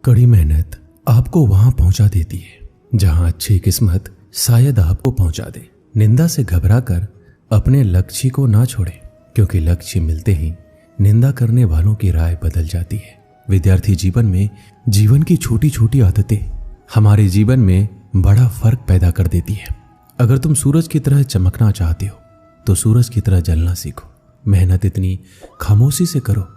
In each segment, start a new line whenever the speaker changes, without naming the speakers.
कड़ी मेहनत आपको वहां पहुंचा देती है जहां अच्छी किस्मत शायद आपको पहुंचा दे। निंदा से घबराकर अपने लक्ष्य को ना छोड़ें, क्योंकि लक्ष्य मिलते ही निंदा करने वालों की राय बदल जाती है। विद्यार्थी जीवन में जीवन की छोटी छोटी आदतें हमारे जीवन में बड़ा फर्क पैदा कर देती है। अगर तुम सूरज की तरह चमकना चाहते हो तो सूरज की तरह जलना सीखो। मेहनत इतनी खामोशी से करो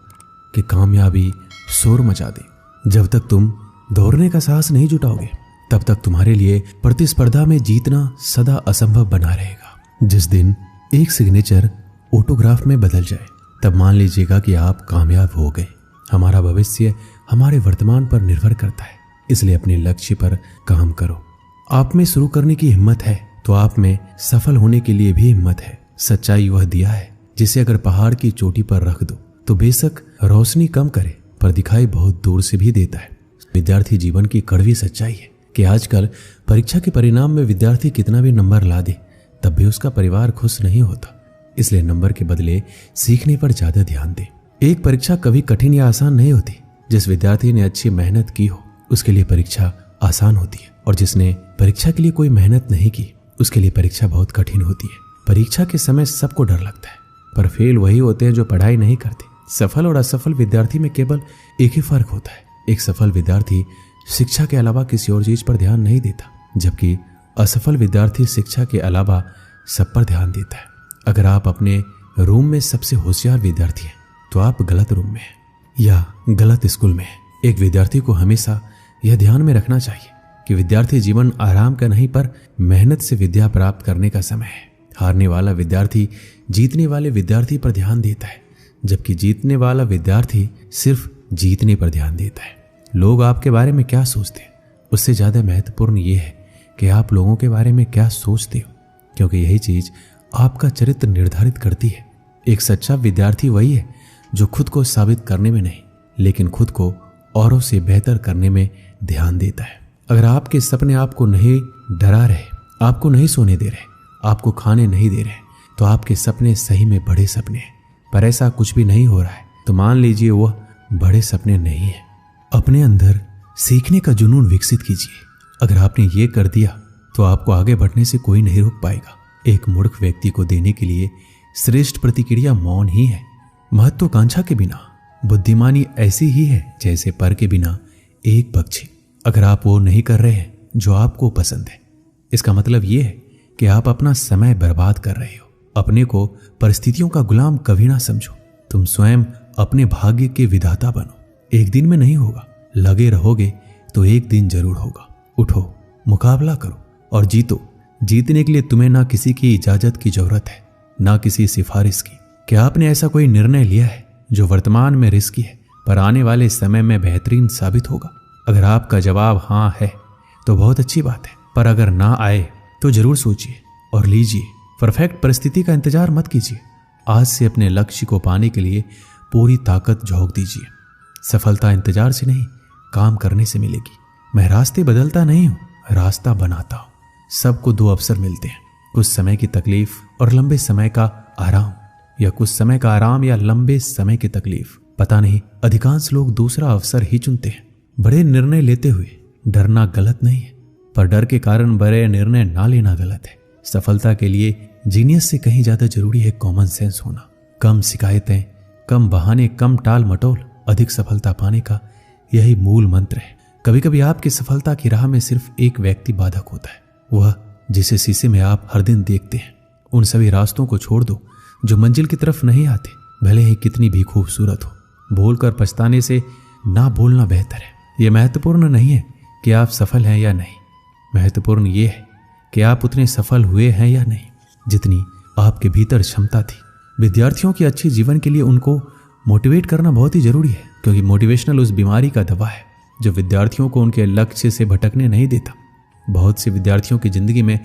कि कामयाबी शोर मचा दे। जब तक तुम दौड़ने का साहस नहीं जुटाओगे तब तक तुम्हारे लिए प्रतिस्पर्धा में जीतना सदा असंभव बना रहेगा। जिस दिन एक सिग्नेचर ऑटोग्राफ में बदल जाए तब मान लीजिएगा कि आप कामयाब हो गए। हमारा भविष्य हमारे वर्तमान पर निर्भर करता है, इसलिए अपने लक्ष्य पर काम करो। आप में शुरू करने की हिम्मत है तो आप में सफल होने के लिए भी हिम्मत है। सच्चाई वह दिया है जिसे अगर पहाड़ की चोटी पर रख दो तो बेशक रोशनी कम करे पर दिखाई बहुत दूर से भी देता है। विद्यार्थी जीवन की कड़वी सच्चाई है कि आजकल परीक्षा के परिणाम में विद्यार्थी कितना भी नंबर ला दे तब भी उसका परिवार खुश नहीं होता। इसलिए नंबर के बदले सीखने पर ज्यादा ध्यान दे। एक परीक्षा कभी कठिन या आसान नहीं होती। जिस विद्यार्थी ने अच्छी मेहनत की हो उसके लिए परीक्षा आसान होती है, और जिसने परीक्षा के लिए कोई मेहनत नहीं की उसके लिए परीक्षा बहुत कठिन होती है। परीक्षा के समय सबको डर लगता है, पर फेल वही होते हैं जो पढ़ाई नहीं करते। सफल और असफल विद्यार्थी में केवल एक ही फर्क होता है। एक सफल विद्यार्थी शिक्षा के अलावा किसी और चीज पर ध्यान नहीं देता, जबकि असफल विद्यार्थी शिक्षा के अलावा सब पर ध्यान देता है। अगर आप अपने रूम में सबसे होशियार विद्यार्थी हैं तो आप गलत रूम में हैं या गलत स्कूल में हैं। एक विद्यार्थी को हमेशा यह ध्यान में रखना चाहिए कि विद्यार्थी जीवन आराम का नहीं पर मेहनत से विद्या प्राप्त करने का समय है। हारने वाला विद्यार्थी जीतने वाले विद्यार्थी पर ध्यान देता है, जबकि जीतने वाला विद्यार्थी सिर्फ जीतने पर ध्यान देता है। लोग आपके बारे में क्या सोचते हैं उससे ज्यादा महत्वपूर्ण यह है कि आप लोगों के बारे में क्या सोचते हो, क्योंकि यही चीज आपका चरित्र निर्धारित करती है। एक सच्चा विद्यार्थी वही है जो खुद को साबित करने में नहीं लेकिन खुद को औरों से बेहतर करने में ध्यान देता है। अगर आपके सपने आपको नहीं डरा रहे, आपको नहीं सोने दे रहे, आपको खाने नहीं दे रहे, तो आपके सपने सही में बड़े सपने हैं। पर ऐसा कुछ भी नहीं हो रहा है तो मान लीजिए वह बड़े सपने नहीं है। अपने अंदर सीखने का जुनून विकसित कीजिए। अगर आपने ये कर दिया तो आपको आगे बढ़ने से कोई नहीं रोक पाएगा। एक मूर्ख व्यक्ति को देने के लिए श्रेष्ठ प्रतिक्रिया मौन ही है। महत्वाकांक्षा के बिना बुद्धिमानी ऐसी ही है जैसे पर के बिना एक पक्षी। अगर आप वो नहीं कर रहे हैं जो आपको पसंद है, इसका मतलब ये है कि आप अपना समय बर्बाद कर रहे हो। अपने को परिस्थितियों का गुलाम कभी ना समझो। तुम स्वयं अपने भाग्य के विधाता बनो। एक दिन में नहीं होगा, लगे रहोगे तो एक दिन जरूर होगा। उठो, मुकाबला करो और जीतो। जीतने के लिए तुम्हें ना किसी की इजाजत की जरूरत है ना किसी सिफारिश की। क्या आपने ऐसा कोई निर्णय लिया है जो वर्तमान में रिस्की है पर आने वाले समय में बेहतरीन साबित होगा? अगर आपका जवाब हाँ है तो बहुत अच्छी बात है, पर अगर ना आए तो जरूर सोचिए और लीजिए। परफेक्ट परिस्थिति का इंतजार मत कीजिए। आज से अपने लक्ष्य को पाने के लिए पूरी ताकत झोंक दीजिए। सफलता इंतजार से नहीं, काम करने से मिलेगी। मैं रास्ते बदलता नहीं हूं, रास्ता बनाता हूं। सबको दो अवसर मिलते हैं, कुछ समय की तकलीफ और लंबे समय का आराम, या कुछ समय का आराम या लंबे समय की तकलीफ। पता नहीं, अधिकांश लोग दूसरा अवसर ही चुनते हैं। बड़े निर्णय लेते हुए डरना गलत नहीं है, पर डर के कारण बड़े निर्णय ना लेना गलत है। सफलता के लिए जीनियस से कहीं ज्यादा जरूरी है कॉमन सेंस होना। कम शिकायतें, कम बहाने, कम टाल मटोल, अधिक सफलता पाने का यही मूल मंत्र है। कभी कभी आपकी सफलता की राह में सिर्फ एक व्यक्ति बाधक होता है, वह जिसे शीशे में आप हर दिन देखते हैं। उन सभी रास्तों को छोड़ दो जो मंजिल की तरफ नहीं आते, भले ही कितनी भी खूबसूरत हो। बोलकर पछताने से ना बोलना बेहतर है। यह महत्वपूर्ण नहीं है कि आप सफल हैं या नहीं, महत्वपूर्ण यह है कि आप उतने सफल हुए हैं या नहीं जितनी आपके भीतर क्षमता थी। विद्यार्थियों की अच्छी जीवन के लिए उनको मोटिवेट करना बहुत ही जरूरी है, क्योंकि मोटिवेशनल उस बीमारी का दवा है जो विद्यार्थियों को उनके लक्ष्य से भटकने नहीं देता। बहुत से विद्यार्थियों की जिंदगी में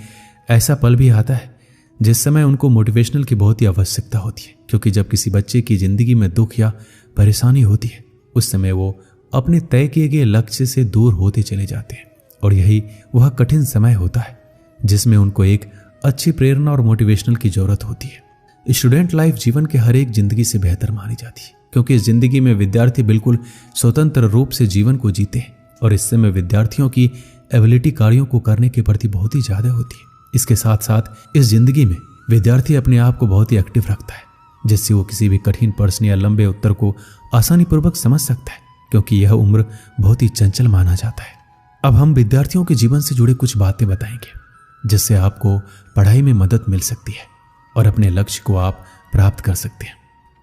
ऐसा पल भी आता है जिस समय उनको मोटिवेशनल की बहुत ही आवश्यकता होती है, क्योंकि जब किसी बच्चे की जिंदगी में दुख या परेशानी होती है उस समय वो अपने तय किए गए लक्ष्य से दूर होते चले जाते हैं, और यही वह कठिन समय होता है जिसमें उनको एक अच्छी प्रेरणा और मोटिवेशनल की जरूरत होती है। स्टूडेंट लाइफ जीवन के हर एक जिंदगी से बेहतर मानी जाती है, क्योंकि इस जिंदगी में विद्यार्थी बिल्कुल स्वतंत्र रूप से जीवन को जीते हैं। और इस समय विद्यार्थियों की एबिलिटी कार्यों को करने के प्रति बहुत ही ज्यादा होती है। इसके साथ साथ इस जिंदगी में विद्यार्थी अपने आप को बहुत ही एक्टिव रखता है, जिससे वो किसी भी कठिन प्रश्न या लंबे उत्तर को आसानी पूर्वक समझ सकता है, क्योंकि यह उम्र बहुत ही चंचल माना जाता है। अब हम विद्यार्थियों के जीवन से जुड़े कुछ बातें बताएंगे, जिससे आपको पढ़ाई में मदद मिल सकती है और अपने लक्ष्य को आप प्राप्त कर सकते हैं।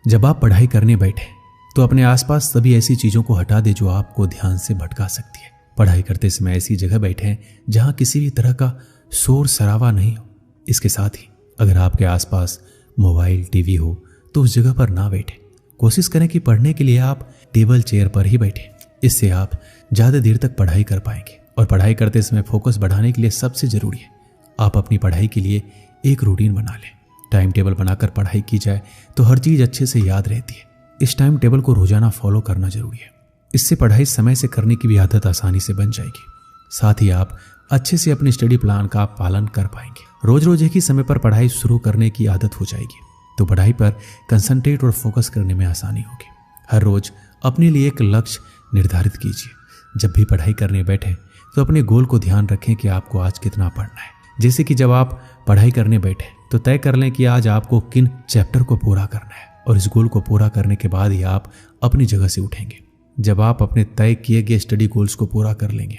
जब आप पढ़ाई करने बैठे तो अपने आसपास सभी ऐसी चीजों को हटा दे जो आपको ध्यान से भटका सकती है। पढ़ाई करते समय ऐसी जगह बैठे जहां किसी भी तरह का शोर शराबा नहीं हो। इसके साथ ही अगर आपके आसपास मोबाइल, टीवी हो तो उस जगह पर ना बैठे। कोशिश करें कि पढ़ने के लिए आप टेबल चेयर पर ही बैठे। इससे आप ज्यादा देर तक पढ़ाई कर पाएंगे। और पढ़ाई करते समय फोकस बढ़ाने के लिए सबसे जरूरी है आप अपनी पढ़ाई के लिए एक रूटीन बना लें। टाइम टेबल बनाकर पढ़ाई की जाए तो हर चीज अच्छे से याद रहती है। इस टाइम टेबल को रोजाना फॉलो करना जरूरी है। इससे पढ़ाई समय से करने की भी आदत आसानी से बन जाएगी। साथ ही आप अच्छे से अपने स्टडी प्लान का पालन कर पाएंगे। रोज रोज एक ही समय पर पढ़ाई शुरू करने की आदत हो जाएगी तो पढ़ाई पर कंसंट्रेट और फोकस करने में आसानी होगी। हर रोज अपने लिए एक लक्ष्य निर्धारित कीजिए। जब भी पढ़ाई करने बैठे तो अपने गोल को ध्यान रखें कि आपको आज कितना पढ़ना है। जैसे कि जब आप पढ़ाई करने बैठे तो तय कर लें कि आज आपको किन चैप्टर को पूरा करना है, और इस गोल को पूरा करने के बाद ही आप अपनी जगह से उठेंगे। जब आप अपने तय किए गए स्टडी गोल्स को पूरा कर लेंगे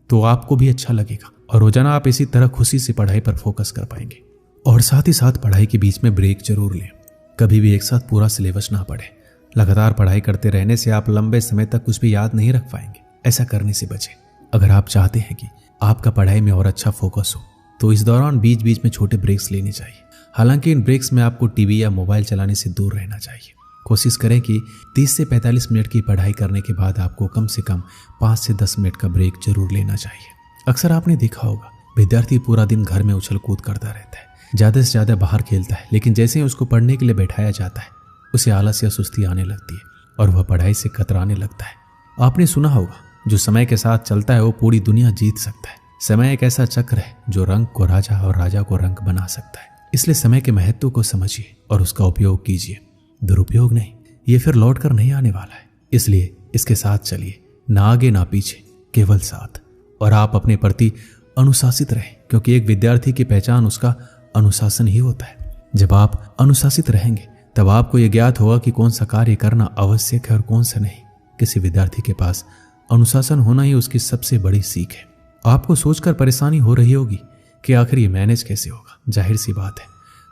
तो आपको भी अच्छा लगेगा और रोजाना आप इसी तरह खुशी से पढ़ाई पर फोकस कर पाएंगे। और साथ ही साथ पढ़ाई के बीच में ब्रेक जरूर लें। कभी भी एक साथ पूरा सिलेबस ना पढ़ें। लगातार पढ़ाई करते रहने से आप लंबे समय तक कुछ भी याद नहीं रख पाएंगे। ऐसा करने से बचें। अगर आप चाहते हैं कि आपका पढ़ाई में और अच्छा फोकस हो तो इस दौरान बीच बीच में छोटे ब्रेक्स लेने चाहिए। हालांकि इन ब्रेक्स में आपको टीवी या मोबाइल चलाने से दूर रहना चाहिए। कोशिश करें कि 30 से 45 मिनट की पढ़ाई करने के बाद आपको कम से कम 5 से 10 मिनट का ब्रेक जरूर लेना चाहिए। अक्सर आपने देखा होगा विद्यार्थी पूरा दिन घर में उछल कूद करता रहता है, ज्यादा से ज्यादा बाहर खेलता है, लेकिन जैसे ही उसको पढ़ने के लिए बैठाया जाता है उसे आलस या सुस्ती आने लगती है और वह पढ़ाई से कतराने लगता है। आपने सुना होगा जो समय के साथ चलता है वो पूरी दुनिया जीत सकता है। समय एक ऐसा चक्र है जो रंग को राजा और राजा को रंग बना सकता है। इसलिए समय के महत्व को समझिए और उसका उपयोग कीजिए, दुरुपयोग नहीं। ये फिर लौट कर नहीं आने वाला है, इसलिए इसके साथ चलिए, ना आगे ना पीछे, केवल साथ। और आप अपने प्रति अनुशासित रहें, क्योंकि एक विद्यार्थी की पहचान उसका अनुशासन ही होता है। जब आप अनुशासित रहेंगे तब आपको यह ज्ञात होगा कि कौन सा कार्य करना आवश्यक है और कौन सा नहीं। किसी विद्यार्थी के पास अनुशासन होना ही उसकी सबसे बड़ी सीख है। आपको सोचकर परेशानी हो रही होगी कि आखिर ये मैनेज कैसे होगा। जाहिर सी बात है,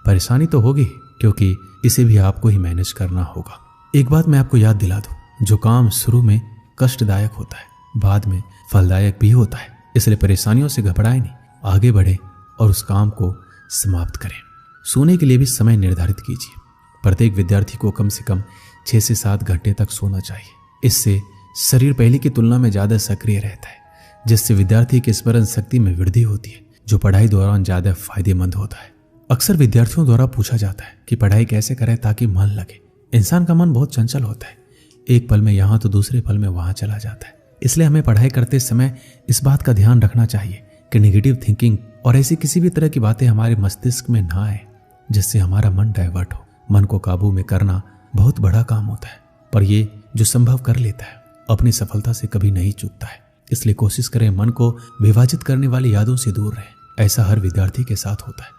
परेशानी तो होगी, क्योंकि इसे भी आपको ही मैनेज करना होगा। एक बात मैं आपको याद दिला दूं, जो काम शुरू में कष्टदायक होता है बाद में फलदायक भी होता है। इसलिए परेशानियों से घबराएं नहीं, आगे बढ़े और उस काम को समाप्त करें। सोने के लिए भी समय निर्धारित कीजिए। प्रत्येक विद्यार्थी को कम से कम 6 से 7 घंटे तक सोना चाहिए। इससे शरीर पहले की तुलना में ज्यादा सक्रिय रहता है, जिससे विद्यार्थी की स्मरण शक्ति में वृद्धि होती है, जो पढ़ाई दौरान ज्यादा फायदेमंद होता है। अक्सर विद्यार्थियों द्वारा पूछा जाता है कि पढ़ाई कैसे करें ताकि मन लगे। इंसान का मन बहुत चंचल होता है, एक पल में यहाँ तो दूसरे पल में वहां चला जाता है। इसलिए हमें पढ़ाई करते समय इस बात का ध्यान रखना चाहिए कि नेगेटिव थिंकिंग और ऐसी किसी भी तरह की बातें हमारे मस्तिष्क में ना आए जिससे हमारा मन डाइवर्ट हो। मन को काबू में करना बहुत बड़ा काम होता है, पर ये जो संभव कर लेता है अपनी सफलता से कभी नहीं चूकता है। इसलिए कोशिश करें मन को विभाजित करने वाली यादों से दूर रहें। ऐसा हर विद्यार्थी के साथ होता है।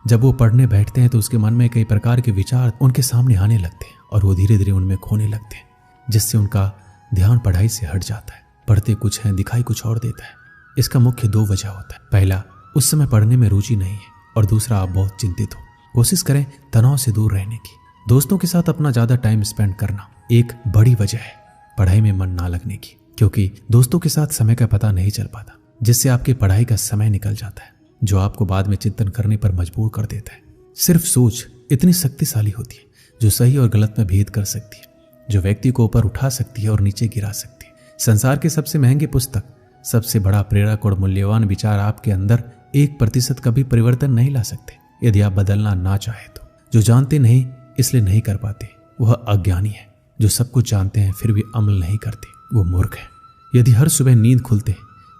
जब वो पढ़ने बैठते हैं तो उसके मन में कई प्रकार के विचार उनके सामने आने लगते हैं और वो धीरे धीरे उनमें खोने लगते हैं, जिससे उनका ध्यान पढ़ाई से हट जाता है। पढ़ते कुछ है, दिखाई कुछ और देता है। इसका मुख्य 2 वजह होता है। पहला, उस समय पढ़ने में रुचि नहीं है, और दूसरा, आप बहुत चिंतित हो। कोशिश करें तनाव से दूर रहने की। दोस्तों के साथ अपना ज्यादा टाइम स्पेंड करना एक बड़ी वजह है पढ़ाई में मन ना लगने की, क्योंकि दोस्तों के साथ समय का पता नहीं चल पाता, जिससे आपकी पढ़ाई का समय निकल जाता है, जो आपको बाद में चिंतन करने पर मजबूर कर देता है। सिर्फ सोच इतनी शक्तिशाली होती है जो सही और गलत में भेद कर सकती है, जो व्यक्ति को ऊपर उठा सकती है और नीचे गिरा सकती है। संसार के सबसे महंगे पुस्तक, सबसे बड़ा प्रेरक और मूल्यवान विचार आपके अंदर 1% का भी परिवर्तन नहीं ला सकते यदि आप बदलना ना चाहे तो। जो जानते नहीं इसलिए नहीं कर पाते वह अज्ञानी है। जो सब कुछ जानते हैं फिर भी अमल नहीं करते वो मूर्ख है। यदि हर सुबह नींद खुलते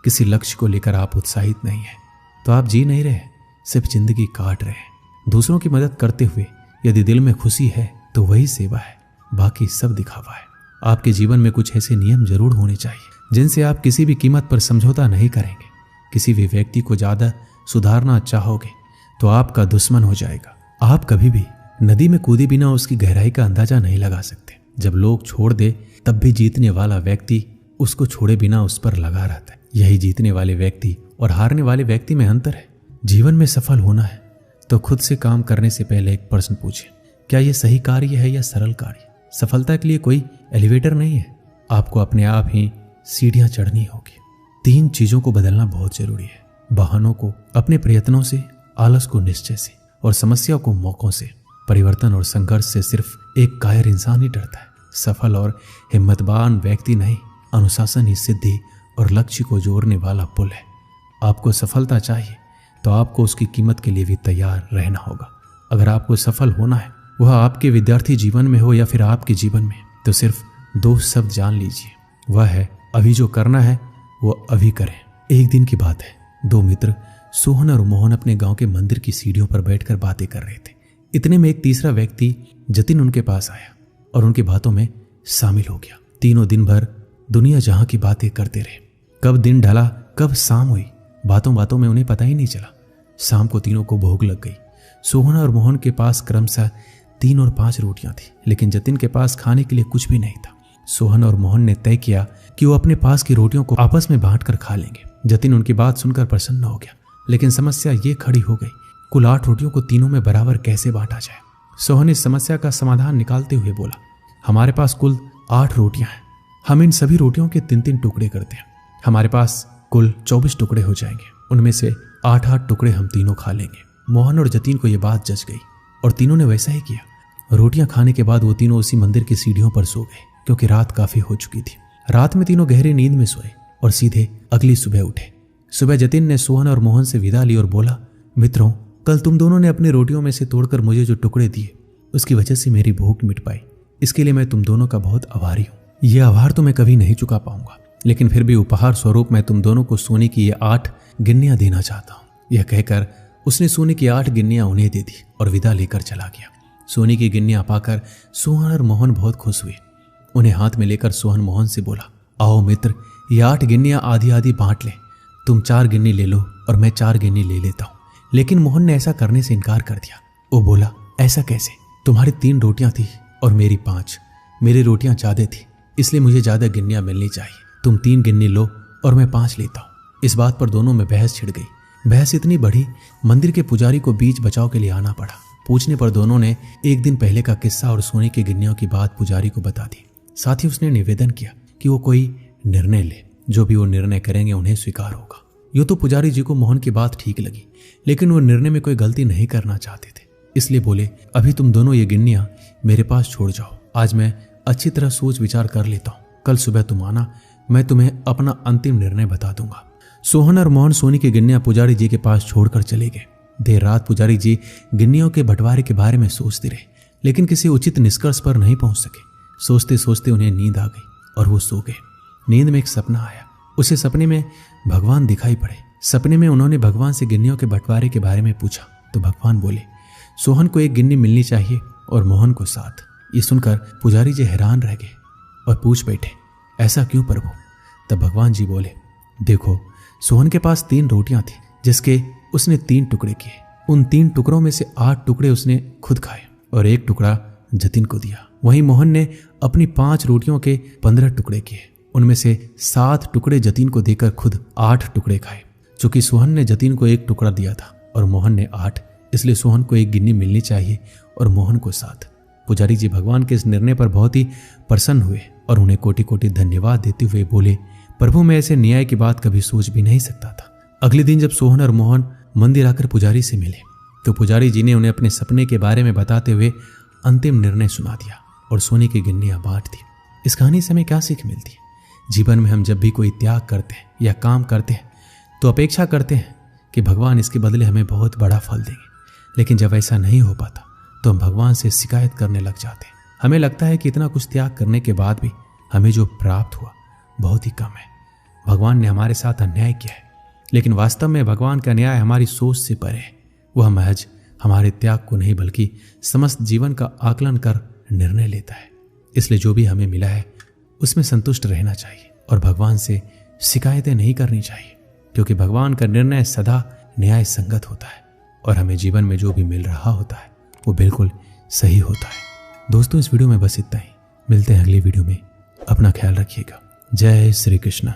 किसी लक्ष्य को लेकर आप उत्साहित नहीं है तो आप जी नहीं रहे, सिर्फ जिंदगी काट रहे हैं। दूसरों की मदद करते हुए यदि दिल में खुशी है तो वही सेवा है, बाकी सब दिखावा है। आपके जीवन में कुछ ऐसे नियम जरूर होने चाहिए जिनसे आप किसी भी कीमत पर समझौता नहीं करेंगे। किसी भी व्यक्ति को ज्यादा सुधारना चाहोगे तो आपका दुश्मन हो जाएगा। आप कभी भी नदी में कूदे बिना उसकी गहराई का अंदाजा नहीं लगा सकते। जब लोग छोड़ दे तब भी जीतने वाला व्यक्ति उसको छोड़े बिना उस पर लगा रहता है। यही जीतने वाले व्यक्ति और हारने वाले व्यक्ति में अंतर है। जीवन में सफल होना है तो खुद से काम करने से पहले एक प्रश्न पूछिए, क्या यह सही कार्य है या सरल कार्य? सफलता के लिए कोई एलिवेटर नहीं है, आपको अपने आप ही सीढ़ियां चढ़नी होगी। 3 चीजों को बदलना बहुत जरूरी है, बहानों को अपने प्रयत्नों से, आलस को निश्चय से और समस्या को मौकों से। परिवर्तन और संघर्ष से सिर्फ एक कायर इंसान ही डरता है। सफल और हिम्मतवान व्यक्ति नहीं, अनुशासन ही सिद्धि और लक्ष्य को जोड़ने वाला पुल है। आपको सफलता चाहिए तो आपको उसकी कीमत के लिए भी तैयार रहना होगा। अगर आपको सफल होना है, वह आपके विद्यार्थी जीवन में हो या फिर आपके जीवन में, तो सिर्फ 2 शब्द जान लीजिए, वह है अभी जो करना है वो अभी करें। एक दिन की बात है, 2 मित्र सोहन और मोहन अपने गांव के मंदिर की सीढ़ियों पर बैठकर बातें कर रहे थे। इतने में एक तीसरा व्यक्ति जतिन उनके पास आया और उनकी बातों में शामिल हो गया। तीनों दिन भर दुनिया जहां की बातें करते रहे। कब दिन ढला, कब शाम हुई, बातों बातों में उन्हें पता ही नहीं चला। शाम को तीनों को भूख लग गई। सोहन और मोहन के पास क्रमशः 3 और 5 रोटियां थी, लेकिन जतिन के पास खाने के लिए कुछ भी नहीं था। सोहन और मोहन ने तय किया कि वो अपने पास की रोटियों को आपस में बांटकर खा लेंगे। जतिन उनकी बात सुनकर प्रसन्न हो गया, लेकिन समस्या ये खड़ी हो गई, कुल 8 रोटियों को तीनों में बराबर कैसे बांटा जाए। सोहन इस समस्या का समाधान निकालते हुए बोला, हमारे पास कुल 8 रोटियां हैं, हम इन सभी रोटियों के 3-3 टुकड़े करते हैं। हमारे पास कुल 24 टुकड़े हो जाएंगे, उनमें से 8-8 टुकड़े हम तीनों खा लेंगे। मोहन और जतिन को यह बात जच गई और तीनों ने वैसा ही किया। रोटियां खाने के बाद वो तीनों उसी मंदिर की सीढ़ियों पर सो गए, क्योंकि रात काफी हो चुकी थी। रात में तीनों गहरी नींद में सोए और सीधे अगली सुबह उठे। सुबह जतिन ने सोहन और मोहन से विदा ली और बोला, मित्रों, कल तुम दोनों ने अपनी रोटियों में से तोड़कर मुझे जो टुकड़े दिए, उसकी वजह से मेरी भूख मिट पाई। इसके लिए मैं तुम दोनों का बहुत आभारी हूँ। यह आभार तो मैं कभी नहीं चुका पाऊंगा, लेकिन फिर भी उपहार स्वरूप मैं तुम दोनों को सोने की ये 8 गिन्नियां देना चाहता हूँ। यह कहकर उसने सोने की 8 गिन्नियां उन्हें दे दी और विदा लेकर चला गया। सोने की गिन्नियां पाकर सोहन और मोहन बहुत खुश हुए। उन्हें हाथ में लेकर सोहन मोहन से बोला, आओ मित्र, ये 8 गिन्नियां आधी आधी बांट लें। तुम 4 गिन्नी ले लो और मैं 4 गिन्नी ले लेता हूँ। लेकिन मोहन ने ऐसा करने से इनकार कर दिया। वो बोला, ऐसा कैसे? तुम्हारी 3 रोटियां थी और मेरी 5। मेरी रोटियां ज्यादा थी, इसलिए मुझे ज्यादा गिन्नियां मिलनी चाहिए। तुम 3 गिन्नी लो और मैं 5 लेता हूँ। इस बात पर दोनों में बहस छिड़ गई। बहस इतनी बढ़ी, मंदिर के पुजारी को बीच बचाव के लिए आना पड़ा। पूछने पर दोनों ने एक दिन पहले का किस्सा और सोने की गिन्नियों की बात पुजारी को बता दी। साथ ही उसने निवेदन किया कि वो कोई निर्णय ले, जो भी वो निर्णय करेंगे उन्हें स्वीकार होगा। यूं तो पुजारी जी को मोहन की बात ठीक लगी, लेकिन वो निर्णय में कोई गलती नहीं करना चाहते थे, इसलिए बोले, अभी तुम दोनों ये गिन्नियां मेरे पास छोड़ जाओ। आज मैं अच्छी तरह सोच विचार कर लेता हूँ। कल सुबह तुम आना, मैं तुम्हें अपना अंतिम निर्णय बता दूंगा। सोहन और मोहन सोने की गिन्नियां पुजारी जी के पास छोड़कर चले गए। देर रात पुजारी जी गिन्नियों के बंटवारे के बारे में सोचते रहे, लेकिन किसी उचित निष्कर्ष पर नहीं पहुंच सके। सोचते सोचते उन्हें नींद आ गई और वो सो गए। नींद में एक सपना आया। उसे सपने में भगवान दिखाई पड़े। सपने में उन्होंने भगवान से गिन्नियों के बंटवारे के बारे में पूछा तो भगवान बोले, सोहन को 1 गिन्नी मिलनी चाहिए और मोहन को 7। ये सुनकर पुजारी जी हैरान रह गए और पूछ बैठे, ऐसा क्यों प्रभु? तब भगवान जी बोले, देखो, सोहन के पास 3 रोटियां थी, जिसके उसने 3 टुकड़े किए। उन 3 टुकड़ों में से 8 टुकड़े उसने खुद खाए और 1 टुकड़ा जतिन को दिया। वहीं मोहन ने अपनी 5 रोटियों के 15 टुकड़े किए। उनमें से 7 टुकड़े जतिन को देकर खुद 8 टुकड़े खाए। चूंकि सोहन ने जतिन को 1 टुकड़ा दिया था और मोहन ने 8, इसलिए सोहन को 1 गिन्नी मिलनी चाहिए और मोहन को 7। पुजारी जी भगवान के इस निर्णय पर बहुत ही प्रसन्न हुए और उन्हें कोटि कोटि धन्यवाद देते हुए बोले, प्रभु, मैं ऐसे न्याय की बात कभी सोच भी नहीं सकता था। अगले दिन जब सोहन और मोहन मंदिर आकर पुजारी से मिले तो पुजारी जी ने उन्हें अपने सपने के बारे में बताते हुए अंतिम निर्णय सुना दिया और सोने की गिन्नियां बांट दी। इस कहानी से हमें क्या सीख मिलती है? जीवन में हम जब भी कोई त्याग करते हैं या काम करते हैं तो अपेक्षा करते हैं कि भगवान इसके बदले हमें बहुत बड़ा फल देंगे, लेकिन जब ऐसा नहीं हो पाता तो हम भगवान से शिकायत करने लग जाते हैं। हमें लगता है कि इतना कुछ त्याग करने के बाद भी हमें जो प्राप्त हुआ बहुत ही कम है। भगवान ने हमारे साथ अन्याय किया है, लेकिन वास्तव में भगवान का न्याय हमारी सोच से परे है। वह महज हमारे त्याग को नहीं बल्कि समस्त जीवन का आकलन कर निर्णय लेता है। इसलिए जो भी हमें मिला है उसमें संतुष्ट रहना चाहिए और भगवान से शिकायतें नहीं करनी चाहिए, क्योंकि भगवान का निर्णय सदा न्याय संगत होता है और हमें जीवन में जो भी मिल रहा होता है वो बिल्कुल सही होता है। दोस्तों, इस वीडियो में बस इतना ही। मिलते हैं अगली वीडियो में। अपना ख्याल रखिएगा। जय श्री कृष्ण।